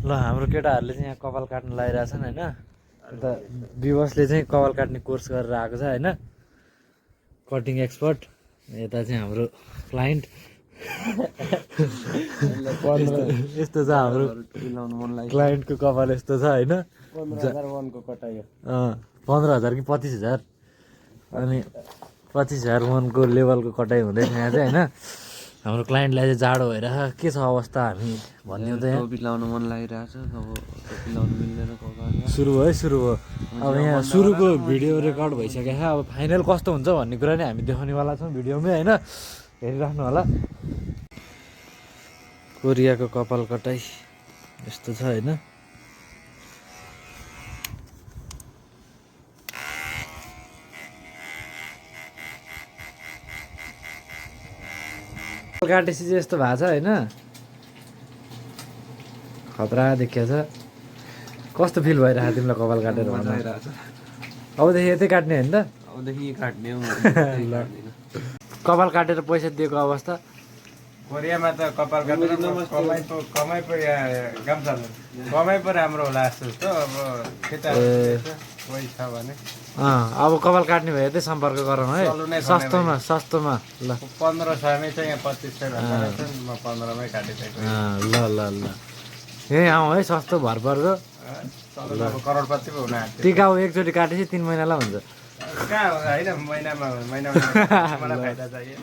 ल हाम्रो केटाहरूले चाहिँ यहाँ कपाल काट्न लगाइरहेछन् होइन। अन्त विवशले चाहिँ कपाल काट्ने कोर्स गरेर आएको छ होइन, कटिङ एक्सपर्ट। यता चाहिँ हाम्रो क्लाइन्ट यस्तो छ हाम्रो क्लाइन्टको कपाल यस्तो छ होइन। 15,000 कटाइ 15,000 कि 25,000 अनि 25,000 वनको लेभलको कटाइ हुँदैछ यहाँ चाहिँ होइन। हाम्रो क्लाइन्टलाई चाहिँ जाडो भइरहेछ, के छ अवस्था हामी भनिदिउँ त यहाँ। टोपी लाउनु मन लागिरहेछ, अब टोपी लाउनु मिल्दैन कपालमा। सुरु भयो सुरु भयो। अब यहाँ सुरुको भिडियो रेकर्ड भइसकेको छ, अब फाइनल कस्तो हुन्छ भन्ने कुरा नि हामी देखाउनेवाला छौँ भिडियोमै होइन, हेरिराख्नु होला। कोरियाको कपाल कटाइ यस्तो छ होइन। काटेपछि चाहिँ यस्तो भएको छ होइन, खतरा देखिएको छ। कस्तो फिल भइरहेको तिमीलाई कपाल काटेर? अबदेखि यतै काट्ने होइन त? अबदेखि काट्ने हो। कपाल काटेर पैसा दिएको अवस्था? कोरियामा त कपाल काटेर कमाइ पो कमाइ पो राम्रो होला जस्तो छ। अब केटा कोही छ भने अब कपाल काट्ने भए यतै सम्पर्क गरौँ है, सस्तोमा सस्तोमा। ल 1500मै चाहिँ यहाँ 2500 भन्दा म 15मै काटिदिएको। ल ल ल यहीँ आउँ है, सस्तो भरपर्दो। अब करोडपति पो हुन आँट्यो। टिकाउ एकचोटि काटेपछि 3 महिनालाई हुन्छ। कहाँ होइन, महिनामा मलाई फाइदा चाहिएन।